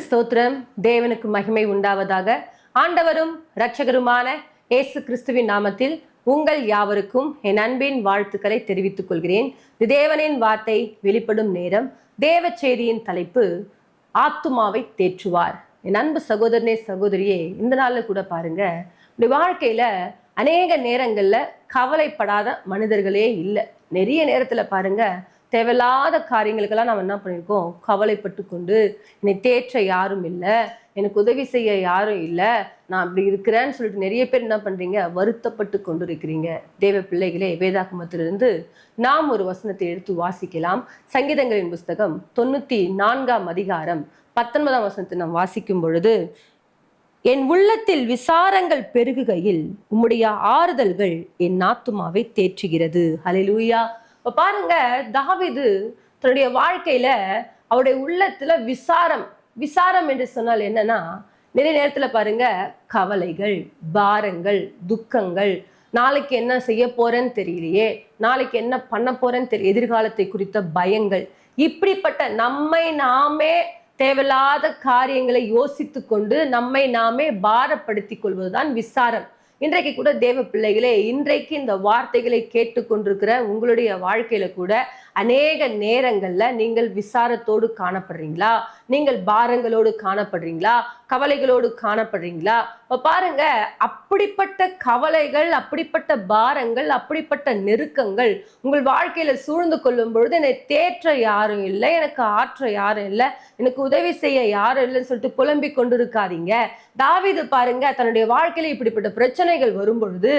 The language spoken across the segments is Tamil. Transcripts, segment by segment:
ஸ்தோத்திரம். தேவனுக்கு மகிமை உண்டாவதாக. ஆண்டவரும் இரட்சகருமான இயேசு கிறிஸ்துவின் நாமத்தில் உங்கள் யாவருக்கும் என் அன்பின் வாழ்த்துக்களை தெரிவித்துக் கொள்கிறேன். தேவனின் வார்த்தை வெளிப்படும் நேரம். தேவ செய்தியின் தலைப்பு ஆத்துமாவை தேற்றுவார். என் அன்பு சகோதரனே சகோதரியே, இந்த நாள்ல கூட பாருங்க, இந்த வாழ்க்கையில அநேக நேரங்கள்ல கவலைப்படாத மனிதர்களே இல்லை. நிறைய நேரத்துல பாருங்க, தேவையில்லாத காரியங்களுக்கெல்லாம் நம்ம என்ன பண்ணியிருக்கோம், கவலைப்பட்டு கொண்டு என்னை தேற்ற யாரும் இல்லை, எனக்கு உதவி செய்ய யாரும் இல்லை, நான் அப்படி இருக்கிறேன்னு சொல்லிட்டு நிறைய பேர் என்ன பண்றீங்க, வருத்தப்பட்டு கொண்டு இருக்கிறீங்க. தேவ பிள்ளைகளே, வேதாகமத்திலிருந்து நாம் ஒரு வசனத்தை எடுத்து வாசிக்கலாம். சங்கீதங்களின் புஸ்தகம் 94ஆம் அதிகாரம் 19ஆம் வசனத்தை நாம் வாசிக்கும் பொழுது, என் உள்ளத்தில் விசாரங்கள் பெருகுகையில் உம்முடைய ஆறுதல்கள் என் ஆத்துமாவை தேற்றுகிறது. ஹல்லேலூயா. இப்போ பாருங்க, தாவீது தன்னுடைய வாழ்க்கையில அவருடைய உள்ளத்துல விசாரம் என்று சொன்னால் என்னன்னா, நிறைய நேரத்துல பாருங்க, கவலைகள், பாரங்கள், துக்கங்கள், நாளைக்கு என்ன செய்ய போறேன்னு தெரியலையே, நாளைக்கு என்ன பண்ண போறேன்னு தெரியல, எதிர்காலத்தை குறித்த பயங்கள், இப்படிப்பட்ட நம்மை நாமே தேவையில்லாத காரியங்களை யோசித்து கொண்டு நம்மை நாமே பாரப்படுத்தி கொள்வதுதான் விசாரம். இன்றைக்கு கூட தேவ பிள்ளைகளே, இன்றைக்கு இந்த வார்த்தைகளை கேட்டுக்கொண்டிருக்கிற உங்களுடைய வாழ்க்கையில கூட அநேக நேரங்கள்ல நீங்கள் விசாரத்தோடு காணப்படுறீங்களா? நீங்கள் பாரங்களோடு காணப்படுறீங்களா? கவலைகளோடு காணப்படுறீங்களா? இப்ப பாருங்க, அப்படிப்பட்ட கவலைகள், அப்படிப்பட்ட பாரங்கள், அப்படிப்பட்ட நெருக்கங்கள் உங்கள் வாழ்க்கையில சூழ்ந்து கொள்ளும் பொழுது, என்னை தேற்ற யாரும் இல்லை, எனக்கு ஆற்ற யாரும் இல்லை, எனக்கு உதவி செய்ய யாரும் இல்லைன்னு சொல்லிட்டு புலம்பிக் கொண்டிருக்காதீங்க. தாவீது பாருங்க, தன்னுடைய வாழ்க்கையில இப்படிப்பட்ட பிரச்சனைகள் வரும் பொழுது,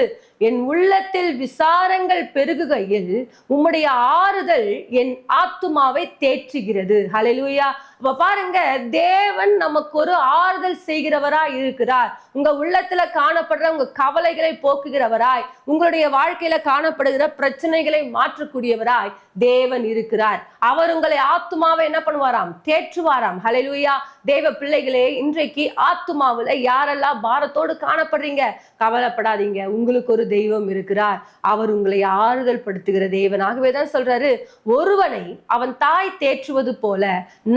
என் உள்ளத்தில் விசாரங்கள் பெருகுகையில் உம்முடைய ஆறுதல் என் ஆத்துமாவை தேற்றுகிறது. ஹல்லேலூயா. அப்ப பாருங்க, தேவன் நமக்கு ஒரு ஆறுதல் செய்கிறவராய் இருக்கிறார். உங்க உள்ளத்துல காணப்படுற உங்க கவலைகளை போக்குகிறவராய், உங்களுடைய வாழ்க்கையில காணப்படுகிற பிரச்சனைகளை மாற்றக்கூடியவராய் தேவன் இருக்கிறார். அவர் உங்களை ஆத்துமாவை என்ன பண்ணுவாராம், தேற்றுவாராம். ஹல்லேலூயா. தேவ பிள்ளைகளே, இன்றைக்கு ஆத்துமாவுல யாரெல்லாம் பாரத்தோடு காணப்படுறீங்க, கவலைப்படாதீங்க, உங்களுக்கு ஒரு தெய்வம் இருக்கிறார். அவர் உங்களை ஆறுதல் படுத்துகிற தேவன். ஆகவேதான் சொல்றாரு, ஒருவனை அவன் தாய் தேற்றுவது போல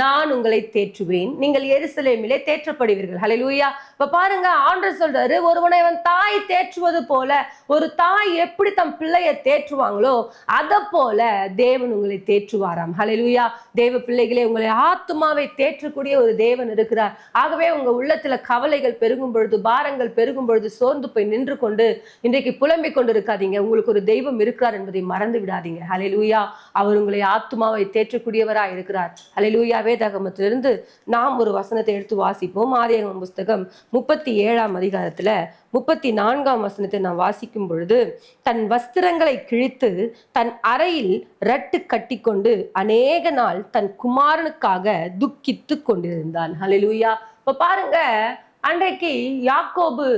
நான் உங்களை தேற்றுவேன், நீங்கள் எருசலேமிலே தேற்றப்படுவீர்கள். ஹல்லேலூயா. இப்ப பாருங்க, ஆண்டவர் சொல்றாரு, ஒருவனை அவன் தாய் தேற்றுவது போல, ஒரு தாய் எப்படி தம் பிள்ளைய தேற்றுவாங்களோ அத போல தேவன் உங்களை தேற்றுவாராம். ஹல்லேலூயா. தேவ பிள்ளைகளே, உங்களை ஆத்துமாவை தேற்றக்கூடிய ஒரு தேவன் இருக்கிறார். ஆகவே உங்க உள்ளத்துல கவலைகள் பெருகும் பொழுது, பாரங்கள் பெருகும் பொழுது சோர்ந்து போய் நின்று கொண்டு இன்றைக்கு புலம்பிக் கொண்டு இருக்காதீங்க. உங்களுக்கு ஒரு தெய்வம் இருக்கிறார் என்பதை மறந்து விடாதீங்க. ஹல்லேலூயா. அவர் உங்களை ஆத்துமாவை தேற்றக்கூடியவராய் இருக்கிறார். ஹல்லேலூயா. வேதாகமத்திலிருந்து நாம் ஒரு வசனத்தை எடுத்து வாசிப்போம். ஆதியாகமம் புஸ்தகம் 37ஆம் அதிகாரத்துல 34ஆம் வசனத்தை நாம் வாசிக்கும் பொழுது, தன் வஸ்திரங்களை கிழித்து தன் அறையில் ரட்டு கட்டி கொண்டு அநேக நாள் தன் குமாரனுக்காக துக்கித்து கொண்டிருந்தான். ஹல்லேலூயா. இப்ப பாருங்க, அன்றைக்கு யாக்கோபு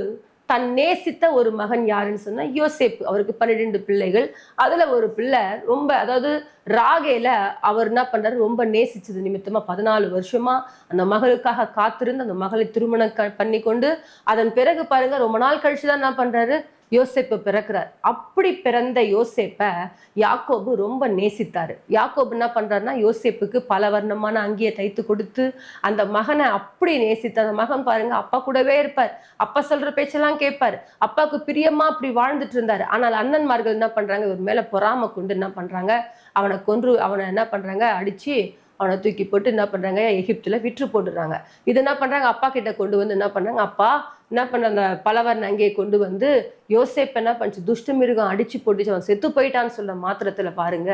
தன் நேசித்த ஒரு மகன் யாருன்னு சொன்னா யோசேப்பு. அவருக்கு 12 பிள்ளைகள். அதுல ஒரு பிள்ளை ரொம்ப, அதாவது ராகேல அவர் என்ன பண்றாரு, ரொம்ப நேசிச்சது நிமித்தமா 14 வருஷமா அந்த மகளுக்காக காத்திருந்து அந்த மகளை திருமணம் பண்ணி கொண்டு, அதன் பிறகு பாருங்க, ரொம்ப நாள் கழிச்சுதான் என்ன பண்றாரு, யோசேப்பு பிறக்கிறார். அப்படி பிறந்த யோசேப்ப யாக்கோபு ரொம்ப நேசித்தாரு. யாக்கோபு என்ன பண்றாருன்னா, யோசேப்புக்கு பல வர்ணமான அங்கியை தைத்து கொடுத்து அந்த மகனை அப்படி நேசித்த அந்த மகன் பாருங்க, அப்பா கூடவே இருப்பார், அப்பா சொல்ற பேச்செல்லாம் கேட்பார், அப்பாவுக்கு பிரியமா அப்படி வாழ்ந்துட்டு இருந்தாரு. ஆனால் அண்ணன்மார்கள் என்ன பண்றாங்க, இவர் மேல பொறாம கொண்டு என்ன பண்றாங்க, அவனை என்ன பண்றாங்க, அடிச்சு அவனை தூக்கி போட்டு என்ன பண்றாங்க, எகிப்துல விற்று போட்டுறாங்க. இது என்ன பண்றாங்க, அப்பா கிட்ட கொண்டு வந்து என்ன பண்றாங்க, அப்பா என்ன பண்ற, அந்த பலவர்ண அங்கேயே கொண்டு வந்து யோசேப் என்ன பண்ணுச்சு, துஷ்ட மிருகம் அடிச்சு போட்டுச்சு, அவன் செத்து போயிட்டான்னு சொல்ல மாத்திரத்துல பாருங்க,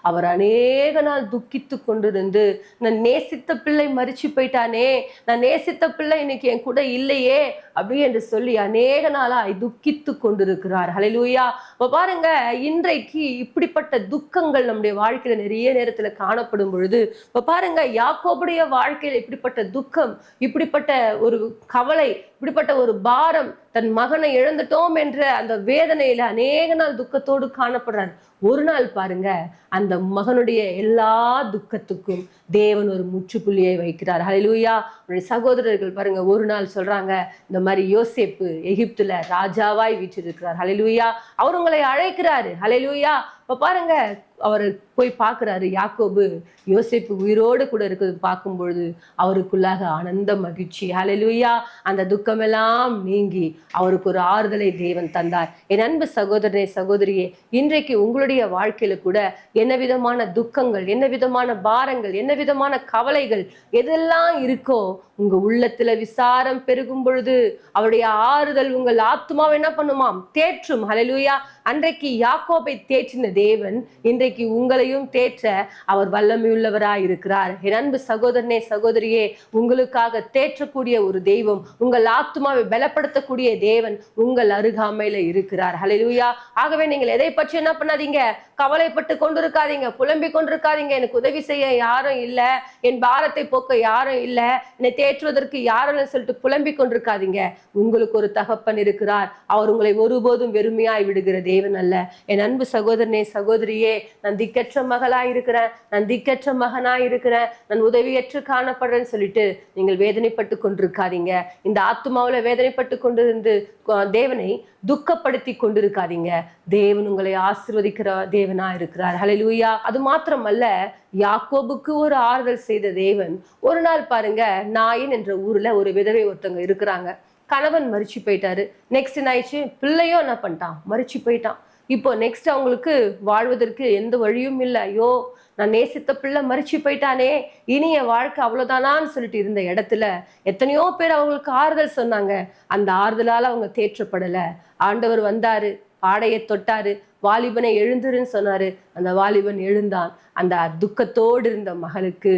அவர் அநேக நாள் துக்கித்து கொண்டிருந்து, நான் நேசித்த பிள்ளை மறிச்சு போயிட்டானே, நான் நேசித்த பிள்ளை இன்னைக்கு என் கூட இல்லையே அப்படி என்று சொல்லி அநேக நாளா துக்கித்து கொண்டிருக்கிறார். ஹல்லேலூயா. இப்ப பாருங்க, இன்றைக்கு இப்படிப்பட்ட துக்கங்கள் நம்முடைய வாழ்க்கையில நிறைய நேரத்துல காணப்படும் பொழுது, இப்ப பாருங்க, யாக்கோபுடைய வாழ்க்கையில இப்படிப்பட்ட துக்கம், இப்படிப்பட்ட ஒரு கவலை, இப்படிப்பட்ட ஒரு பாரம், தன் மகனை இழந்துட்டோம் என்ற அந்த வேதனையில அநேக நாள் துக்கத்தோடு காணப்படுறார். ஒரு நாள் பாருங்க, அந்த மகனுடைய எல்லா துக்கத்துக்கும் தேவன் ஒரு முற்றுப்புள்ளியை வைக்கிறார். ஹல்லேலூயா. சகோதரர்கள் பாருங்க, ஒரு நாள் சொல்றாங்க, இந்த மாதிரி யோசேப்பு எகிப்துல ராஜாவாய் வீற்றிருக்கிறார். ஹல்லேலூயா. அவர் உங்களை அழைக்கிறாரு. ஹல்லேலூயா. அப்ப பாருங்க, அவர் போய் பார்க்குறாரு. யாக்கோபு யோசேப்பு உயிரோடு கூட இருக்கிறது பார்க்கும் பொழுது அவருக்குள்ளாக ஆனந்த மகிழ்ச்சி. ஹல்லேலூயா. அந்த துக்கமெல்லாம் நீங்கி அவருக்கு ஒரு ஆறுதலை தேவன் தந்தார். என் அன்பு சகோதரனே, சகோதரியே, இன்றைக்கு உங்களுடைய வாழ்க்கையில கூட என்ன விதமான துக்கங்கள், என்ன விதமான பாரங்கள், என்ன விதமான கவலைகள் எதெல்லாம் இருக்கோ, உங்க உள்ளத்துல விசாரம் பெருகும் பொழுது அவருடைய ஆறுதல் உங்கள் ஆத்துமாவை என்ன பண்ணுமாம்? தேற்றும். ஹல்லேலூயா. அன்றைக்கு யாக்கோபை தேற்றின தேவன் இன்றைக்கு உங்களையும் தேற்ற அவர் வல்லமையுள்ளவராய் இருக்கிறார். என் அன்பு சகோதரனே, சகோதரியே, உங்களுக்காக தேற்றக்கூடிய ஒரு தெய்வம், உங்கள் ஆத்துமாவை பலப்படுத்தக்கூடிய தேவன் உங்கள் அருகாமையில இருக்கிறார். ஹல்லேலூயா. ஆகவே நீங்கள் எதை பற்றி என்ன பண்ணாதீங்க? கவலைப்பட்டு கொண்டிருக்காதீங்க, புலம்பிக் கொண்டிருக்காதீங்க. எனக்கு உதவி செய்ய யாரும் இல்லை, என் பாரத்தை போக்க யாரும் இல்லை, என்னை தேற்றுவதற்கு யாரும் சொல்லிட்டு புலம்பிக் கொண்டிருக்காதீங்க. உங்களுக்கு ஒரு தகப்பன் இருக்கிறார். அவர் உங்களை ஒருபோதும் வெறுமையாய் விடுகிற தேவன் அல்ல. என் அன்பு சகோதரனே, சகோதரியே, நான் திக்கற்ற மகளாய் இருக்கிறேன், நான் திக்கற்ற மகனாய் இருக்கிறேன், நான் உதவியற்று காணப்படுறேன்னு சொல்லிட்டு நீங்கள் வேதனைப்பட்டு கொண்டிருக்காதீங்க. இந்த ஆத்துமாவில வேதனைப்பட்டு கொண்டிருந்து தேவனை துக்கப்படுத்தி கொண்டிருக்காதீங்க. தேவன் உங்களை ஆசீர்வதிக்கிற தேவனா இருக்கிறார். ஹல்லேலூயா. அது மாத்திரமல்ல, யாக்கோபுக்கு ஒரு ஆறுதல் செய்த தேவன் ஒரு நாள் பாருங்க, நாயின் என்ற ஊர்ல ஒரு விதவை ஒருத்தவங்க இருக்கிறாங்க. கணவன் மரிச்சு போயிட்டாரு. நெக்ஸ்ட் என்ன ஆயிடுச்சு? பிள்ளையோ என்ன பண்ணிட்டான்? மரிச்சு போயிட்டான். இப்போ நெக்ஸ்ட் அவங்களுக்கு வாழ்வதற்கு எந்த வழியும் இல்லை. ஐயோ, நான் நேசித்த பிள்ளை மரிச்சு போயிட்டானே, இனி என் வாழ்க்கை அவ்வளவுதானான்னு சொல்லிட்டு இருந்த இடத்துல எத்தனையோ பேர் அவங்களுக்கு ஆறுதல் சொன்னாங்க. அந்த ஆறுதலால அவங்க தேற்றப்படல. ஆண்டவர் வந்தாரு, ஆடையை தொட்டாரு, வாலிபனை எழுந்துருன்னு சொன்னாரு. அந்த வாலிபன் எழுந்தான். அந்த துக்கத்தோடு இருந்த மகளுக்கு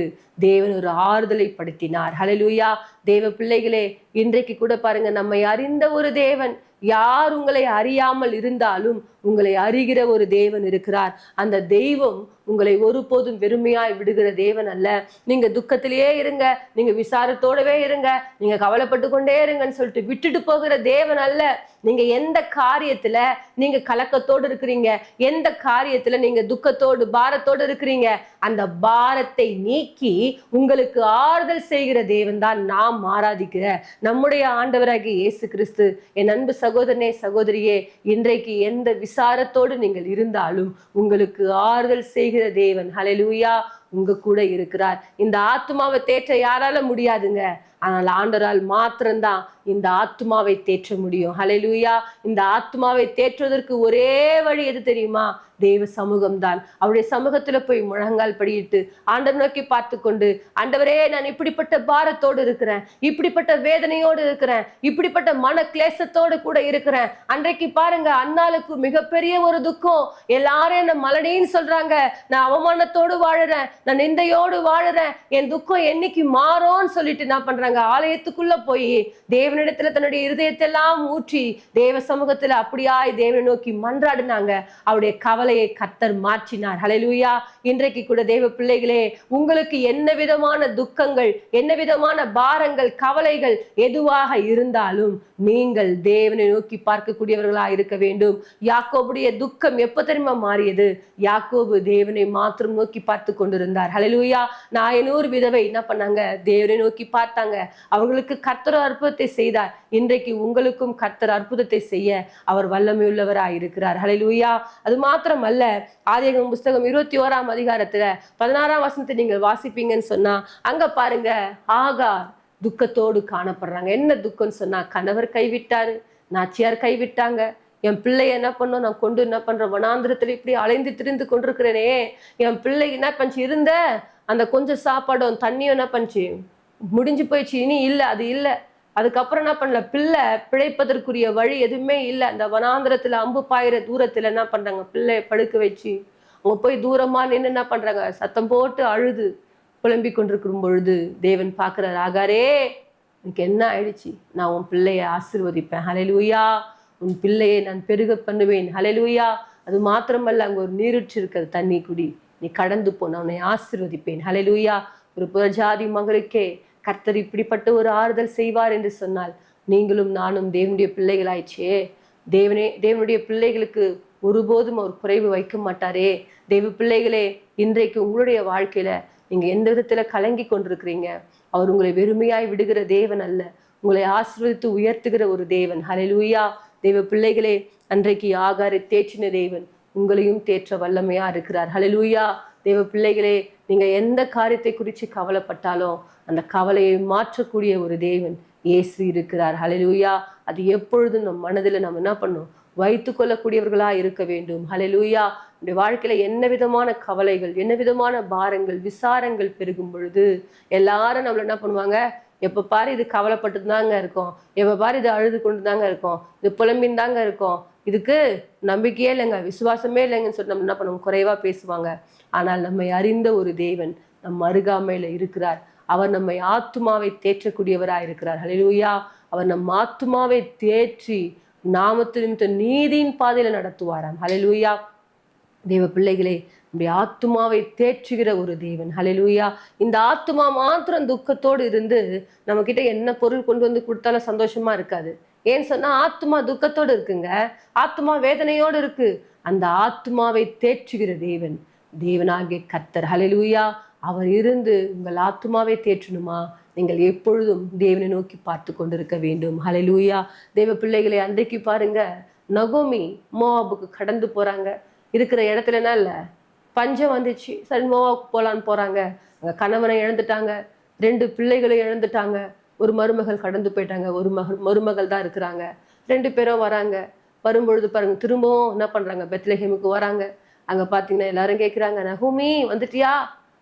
தேவன் ஒரு ஆறுதலை படுத்தினார். ஹல்லேலூயா. தேவ பிள்ளைகளே, இன்றைக்கு கூட பாருங்க, நம்மை அறிந்த ஒரு தேவன், யார் உங்களை அறியாமல் இருந்தாலும் உங்களை அறிகிற ஒரு தேவன் இருக்கிறார். அந்த தெய்வம் உங்களை ஒருபோதும் வெறுமையாய் விடுகிற தேவன் அல்ல. நீங்க துக்கத்திலேயே இருங்க, நீங்க விசாரத்தோடவே இருங்க, நீங்க கவலைப்பட்டு கொண்டே இருங்கன்னு சொல்லிட்டு விட்டுட்டு போகிற தேவன் அல்ல. நீங்க எந்த காரியத்துல நீங்க கலக்கத்தோடு இருக்கிறீங்க, எந்த காரியத்துல நீங்க துக்கத்தோடு பாரத்தோடு இருக்கிறீங்க, அந்த பாரத்தை நீக்கி உங்களுக்கு ஆறுதல் செய்கிற தேவன் தான் நாம் ஆராதிக்கிற நம்முடைய ஆண்டவராகிய இயேசு கிறிஸ்து. என் அன்பு சகோதரனே, சகோதரியே, இன்றைக்கு எந்த விசாரத்தோடு நீங்கள் இருந்தாலும் உங்களுக்கு ஆறுதல் செய்கிற தேவன், ஹல்லேலூயா, உங்க கூட இருக்கிறார். இந்த ஆத்துமாவை தேற்ற யாரால முடியாதுங்க. ஆனால் ஆண்டவரால் மாத்திரம்தான் இந்த ஆத்துமாவை தேற்ற முடியும். ஹல்லேலூயா. இந்த ஆத்துமாவை தேற்றுவதற்கு ஒரே வழி எது தெரியுமா? தேவ சமூகம் தான். அவருடைய சமூகத்துல போய் முழங்கால் படியிட்டு ஆண்டவர் நோக்கி பார்த்து கொண்டு, ஆண்டவரே, நான் இப்படிப்பட்ட பாரத்தோடு இருக்கிறேன், இப்படிப்பட்ட வேதனையோடு இருக்கிறேன், இப்படிப்பட்ட மன கிளேசத்தோடு கூட இருக்கிறேன். அன்றைக்கு பாருங்க, அன்னாளுக்கு மிகப்பெரிய ஒரு துக்கம். எல்லாரும் என்ன மலடின்னு சொல்றாங்க, நான் அவமானத்தோடு வாழுறேன், நான் நிந்தையோடு வாழுறேன், என் துக்கம் என்னைக்கு மாறும்னு சொல்லிட்டு என்ன பண்றாங்க? ஆலயத்துக்குள்ள போய் தேவனிடத்துல தன்னுடைய இருதயத்தை எல்லாம் ஊற்றி தேவ சமூகத்துல அப்படியாய் தேவனை நோக்கி மன்றாடினாங்க. அவருடைய கவலையை கர்த்தர் மாற்றினார். ஹல்லேலூயா. இன்றைக்கு கூட தேவ பிள்ளைகளே, உங்களுக்கு என்ன விதமான துக்கங்கள், என்ன விதமான பாரங்கள், கவலைகள் எதுவாக இருந்தாலும் நீங்கள் தேவனை நோக்கி பார்க்கக்கூடியவர்களா இருக்க வேண்டும். யாக்கோபுடைய துக்கம் எப்ப தெரியுமா மாறியது? யாக்கோபு தேவனை மாத்திரம் நோக்கி பார்த்து கொண்டிருந்தார். ஹல்லேலூயா. நாயனூர் விதவை என்ன பண்ணாங்க? தேவனை நோக்கி பார்த்தாங்க. அவர்களுக்கு கர்த்தர் அற்புதத்தை செய்தார். இன்றைக்கு உங்களுக்கும் கர்த்தர் அற்புதத்தை செய்ய அவர் வல்லமையுள்ளவராய் இருக்கிறார். ஹல்லேலூயா. அது மாத்திரமல்ல, ஆதியாகமம் புஸ்தகம் 21ஆம் அதிகாரத்துல 16ஆம் வசனத்தை நீங்கள் வாசிப்பீங்கன்னு சொன்னா, அங்க பாருங்க, ஆகார் துக்கத்தோடு காணப்படுறாங்க. என்ன துக்கம்னு சொன்னா, கணவர் கைவிட்டாரு, நாச்சியார் கைவிட்டாங்க, என் பிள்ளைய என்ன பண்ணும், நான் கொண்டு என்ன பண்றேன், வனாந்திரத்துல இப்படி அலைந்து திரிந்து கொண்டிருக்கிறேனே, என் பிள்ளை என்ன பண்ணுச்சு, இருந்த அந்த கொஞ்சம் சாப்பாடும் தண்ணியும் என்ன பண்ணுச்சு, முடிஞ்சு போயிடுச்சு, இனி இல்லை, அது இல்லை. அதுக்கப்புறம் என்ன பண்ணல, பிள்ளை பிழைப்பதற்குரிய வழி எதுவுமே இல்லை. அந்த வனாந்திரத்துல அம்பு பாயிற தூரத்துல என்ன பண்றாங்க, பிள்ளைய படுக்க வச்சு அவங்க போய் தூரமா நின்று என்ன பண்றாங்க, சத்தம் போட்டு அழுது புலம்பிக் கொண்டிருக்கும் பொழுது தேவன் பார்க்கிறார், ஆகாரே, எனக்கு என்ன ஆயிடுச்சு, நான் உன் பிள்ளைய ஆசீர்வதிப்பேன். ஹல்லேலூயா. உன் பிள்ளையை நான் பெருக பண்ணுவேன். ஹல்லேலூயா. அது மாத்திரமல்ல, அங்க ஒரு நீருற்று இருக்கிறது, தண்ணி குடி, நீ கடந்து போ, நான் உன்னை ஆசீர்வதிப்பேன். ஹல்லேலூயா. ஒரு புறஜாதி மகளுக்கே கர்த்தர் இப்படிப்பட்ட ஒரு ஆறுதல் செய்வார் என்று சொன்னால், நீங்களும் நானும் தேவனுடைய பிள்ளைகளாயிச்சே. தேவனுடைய பிள்ளைகளுக்கு ஒருபோதும் அவர் குறைவு வைக்க மாட்டாரே. தேவ பிள்ளைகளே, இன்றைக்கு உங்களுடைய வாழ்க்கையில நீங்க எந்த விதத்துல கலங்கி கொண்டிருக்கிறீங்க? அவர் உங்களை வெறுமையாய் விடுகிற தேவன் அல்ல, உங்களை ஆசீர்வதித்து உயர்த்துகிற ஒரு தேவன். ஹல்லேலூயா. தேவ பிள்ளைகளே, அன்றைக்கு ஆகாரை தேற்றின தேவன் உங்களையும் தேற்ற வல்லமையா இருக்கிறார். ஹல்லேலூயா. தேவ பிள்ளைகளே, நீங்க எந்த காரியத்தை குறித்து கவலைப்பட்டாலும் அந்த கவலையை மாற்றக்கூடிய ஒரு தேவன் இயேசு இருக்கிறார். ஹல்லேலூயா. அது எப்பொழுதும் நம் மனதில் நம்ம என்ன பண்ணணும், வைத்து கொள்ளக்கூடியவர்களா இருக்க வேண்டும். ஹல்லேலூயா. நம்முடைய வாழ்க்கையில என்ன விதமான கவலைகள், என்ன விதமான பாரங்கள், விசாரங்கள் பெருகும் பொழுது எல்லாரும் நம்மள என்ன பண்ணுவாங்க, எப்ப பாரு இது கவலைப்பட்டு தாங்க இருக்கும், எப்ப பாரு இது அழுது கொண்டு தாங்க இருக்கும், இது புலம்பின் தாங்க இருக்கும், இதுக்கு நம்பிக்கையே இல்லைங்க, விசுவாசமே இல்லைங்கன்னு சொல்லி நம்ம என்ன பண்ணுவோம், குறைவா பேசுவாங்க. ஆனால் நம்மை அறிந்த ஒரு தேவன் நம் அருகாமையில இருக்கிறார். அவர் நம்மை ஆத்துமாவை தேற்றக்கூடியவராய் இருக்கிறார். ஹல்லேலூயா. அவர் நம் ஆத்துமாவை தேற்றி நாமத்து நீதியின் பாதையில நடத்துவாராம். ஹல்லேலூயா. தேவ பிள்ளைகளே, நம்முடைய ஆத்துமாவை தேற்றுகிற ஒரு தேவன். ஹல்லேலூயா. இந்த ஆத்துமா மாத்திரம் துக்கத்தோடு இருந்து நம்ம கிட்ட என்ன பொருள் கொண்டு வந்து கொடுத்தாலும் சந்தோஷமா இருக்காது. ஏன்னு சொன்னா ஆத்துமா துக்கத்தோடு இருக்குங்க, ஆத்துமா வேதனையோடு இருக்கு. அந்த ஆத்துமாவை தேற்றுகிற தேவன் தேவனாகிய கர்த்தர். ஹல்லேலூயா. அவர் இருந்து உங்கள் ஆத்துமாவை தேற்றணுமா, நீங்கள் எப்பொழுதும் தேவனை நோக்கி பார்த்து கொண்டிருக்க வேண்டும். ஹல்லேலூயா. தேவ பிள்ளைகளை, அன்றைக்கு பாருங்க, நகோமி மோவாபுக்கு கடந்து போறாங்க. இருக்கிற இடத்துல என்ன இல்லை, பஞ்சம் வந்துச்சு. சரி, மோவாவுக்கு போலான்னு போறாங்க. அங்க கணவனை இழந்துட்டாங்க, 2 பிள்ளைகளை இழந்துட்டாங்க, ஒரு மருமகள் கடந்து போயிட்டாங்க, ஒரு மருமகள் தான் இருக்கிறாங்க. 2 பேரும் வராங்க. வரும்பொழுது பாருங்க, திரும்பவும் என்ன பண்றாங்க, பெத்லெஹேமுக்கு வராங்க. அங்க பாத்தீங்கன்னா எல்லாரும் கேட்குறாங்க, நகோமி வந்துட்டியா?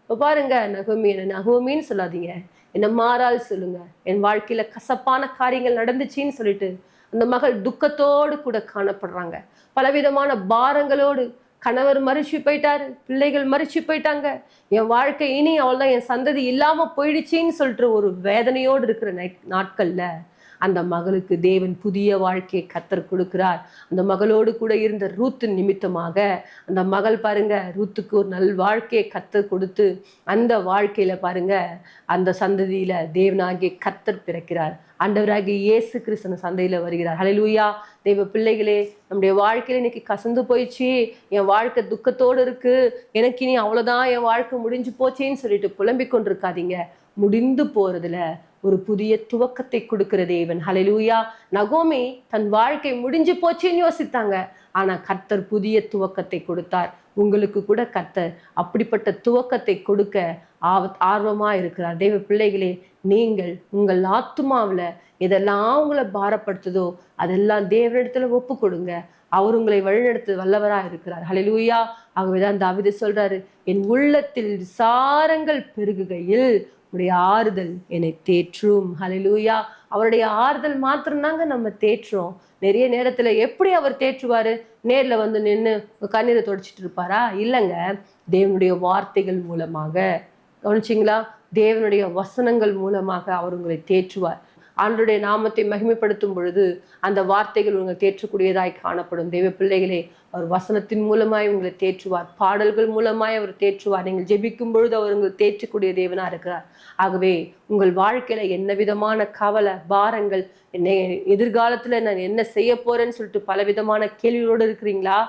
இப்போ பாருங்க, நகோமி என்ன நகோமின்னு சொல்லாதீங்க, என்ன மாறால் சொல்லுங்க, என் வாழ்க்கையில கசப்பான காரியங்கள் நடந்துச்சின்னு சொல்லிட்டு அந்த மகள் துக்கத்தோடு கூட காணப்படுறாங்க. பலவிதமான பாரங்களோடு, கணவர் மறிச்சு போயிட்டாரு, பிள்ளைகள் மறிச்சு போயிட்டாங்க, என் வாழ்க்கை இனி அவள்தான், என் சந்ததி இல்லாம போயிடுச்சின்னு சொல்லிட்டு ஒரு வேதனையோடு இருக்கிற நாட்கள்ல அந்த மகளுக்கு தேவன் புதிய வாழ்க்கையை கர்த்தர் கொடுக்கிறார். அந்த மகளோடு கூட இருந்த ரூத்து நிமித்தமாக அந்த மகள் பாருங்க, ரூத்துக்கு ஒரு நல் வாழ்க்கையை கர்த்தர் கொடுத்து அந்த வாழ்க்கையில பாருங்க அந்த சந்ததியில தேவனாகிய கர்த்தர் பிறக்கிறார். ஆண்டவராகிய இயேசு கிறிஸ்து சந்தையில வருகிறார். ஹல்லேலூயா. தேவ பிள்ளைகளே, நம்முடைய வாழ்க்கையில இன்னைக்கு கசந்து போயிடுச்சு, என் வாழ்க்கை துக்கத்தோடு இருக்கு, எனக்கு இனி அவ்வளவுதான், என் வாழ்க்கை முடிஞ்சு போச்சேன்னு சொல்லிட்டு புலம்பிக் கொண்டிருக்காதீங்க. முடிந்து போறதுல ஒரு புதிய துவக்கத்தை கொடுக்கிற தேவன். ஹல்லேலூயா. நகோமி தன் வாழ்க்கை முடிஞ்சு போச்சுன்னு யோசித்தாங்க, ஆனா கர்த்தர் புதிய துவக்கத்தை கொடுத்தார். உங்களுக்கு கூட கர்த்தர் அப்படிப்பட்ட துவக்கத்தை கொடுக்க ஆர்வமா இருக்கிறார். தேவ பிள்ளைகளே, நீங்கள் உங்கள் ஆத்துமாவுல எதெல்லாம் உங்களை பாரப்படுத்துதோ அதெல்லாம் தேவனிடத்துல ஒப்பு கொடுங்க. அவர் உங்களை வழிநடத்த வல்லவரா இருக்கிறார். ஹல்லேலூயா. ஆகவேதான் தாவீது சொல்றாரு, என் உள்ளத்தில் விசாரங்கள் பெருகுகையில் உடைய ஆறுதல் என்னை தேற்றும். ஹல்லேலூயா. அவருடைய ஆறுதல் மாத்திரம்தாங்க நம்ம தேற்றுறோம். நிறைய நேரத்துல எப்படி அவர் தேற்றுவாரு, நேர்ல வந்து நின்று கண்ணீரை தொடச்சிட்டு இருப்பாரா? இல்லைங்க, தேவனுடைய வார்த்தைகள் மூலமாக, கவனிச்சிங்களா, தேவனுடைய வசனங்கள் மூலமாக அவர் உங்களை தேற்றுவார். ஆண்டவருடைய நாமத்தை மகிமைப்படுத்தும் பொழுது அந்த வார்த்தைகள் உங்களை தேற்றக்கூடியதாய் காணப்படும். தேவ பிள்ளைகளே, அவர் வசனத்தின் மூலமாய் உங்களை தேற்றுவார், பாடல்கள் மூலமாய் அவர் தேற்றுவார். நீங்கள் ஜெபிக்கும் பொழுது அவர் உங்களை தேற்றக்கூடிய தேவனா இருக்கிறார். ஆகவே உங்கள் வாழ்க்கையில என்ன விதமான கவலை, பாரங்கள், என்ன எதிர்காலத்துல நான் என்ன செய்ய போறேன்னு சொல்லிட்டு பலவிதமான கேள்விகளோடு இருக்கிறீங்களா?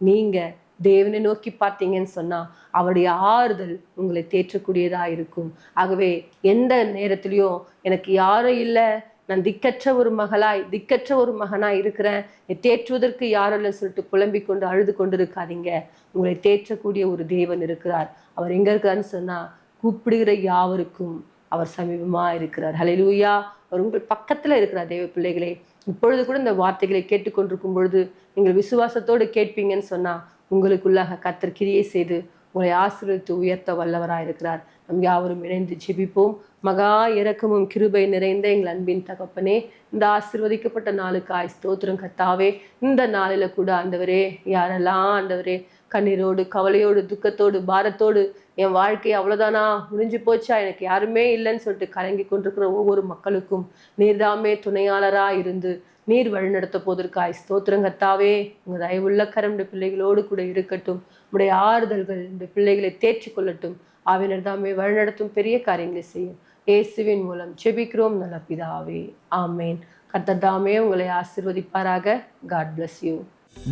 நீங்க தேவனை நோக்கி பார்த்தீங்கன்னு சொன்னா அவருடைய ஆறுதல் உங்களை தேற்றக்கூடியதா இருக்கும். ஆகவே எந்த நேரத்திலையும் எனக்கு யாரும் இல்லை, நான் திக்கற்ற ஒரு மகளாய், திக்கற்ற ஒரு மகனாய் இருக்கிறேன், தேற்றுவதற்கு யாரும் இல்லைன்னு சொல்லிட்டு புலம்பிக் கொண்டு அழுது கொண்டு இருக்காதீங்க. உங்களை தேற்றக்கூடிய ஒரு தேவன் இருக்கிறார். அவர் எங்க இருக்காருன்னு சொன்னா, கூப்பிடுகிற யாவருக்கும் அவர் சமீபமா இருக்கிறார். ஹல்லேலூயா. அவர் உங்கள் பக்கத்துல இருக்கிறார். தேவ பிள்ளைகளே, இப்பொழுது கூட இந்த வார்த்தைகளை கேட்டுக்கொண்டிருக்கும் பொழுது நீங்கள் விசுவாசத்தோடு கேட்பீங்கன்னு சொன்னா உங்களுக்குள்ளாக கர்த்தர் கிரியை செய்து உங்களை ஆசீர்வதித்து உயர்த்த வல்லவராக இருக்கிறார். நம் யாவரும் இணைந்து ஜெபிப்போம். மகா இரக்கமும் கிருபை நிறைந்த எங்கள் அன்பின் தகப்பனே, இந்த ஆசீர்வதிக்கப்பட்ட நாளுக்காய் ஸ்தோத்திரம் கர்த்தாவே. இந்த நாளில கூட ஆண்டவரே, யாரெல்லாம் ஆண்டவரே கண்ணீரோடு, கவலையோடு, துக்கத்தோடு, பாரத்தோடு, என் வாழ்க்கை அவ்வளோதானா, முடிஞ்சு போச்சா, எனக்கு யாருமே இல்லைன்னு சொல்லிட்டு கலங்கி கொண்டிருக்கிற ஒவ்வொரு மக்களுக்கும் நீர்தாமே துணையாளரா இருந்து நீர் வழிநடத்த போவதற்காய் ஸ்தோத்திரம் கர்த்தாவே. உங்க தயவுள்ள கரம் இந்த பிள்ளைகளோடு கூட இருக்கட்டும். உடைய ஆறுதல்கள் இந்த பிள்ளைகளை தேற்றிக் கொள்ளட்டும். ஆவினர் தாமே வழிநடத்தும் பெரிய காரியங்களை செய்யும். இயேசுவின் மூலம் ஜெபிக்கிறோம் நல்ல பிதாவே, ஆமேன். கர்த்தர் தாமே உங்களை ஆசீர்வதிப்பாராக. God bless you.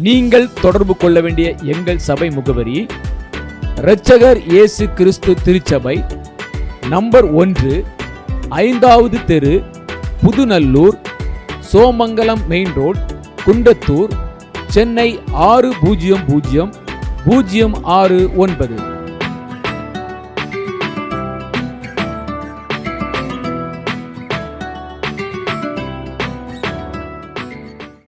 நீங்கள் தொடர்பு கொள்ள வேண்டிய எங்கள் சபை முகவரி: இரட்சகர் இயேசு கிறிஸ்து திருச்சபை, நம்பர் 1, 5வது தெரு, புதுநல்லூர், சோமங்கலம் மெயின் ரோட், குண்டத்தூர், சென்னை 6001 069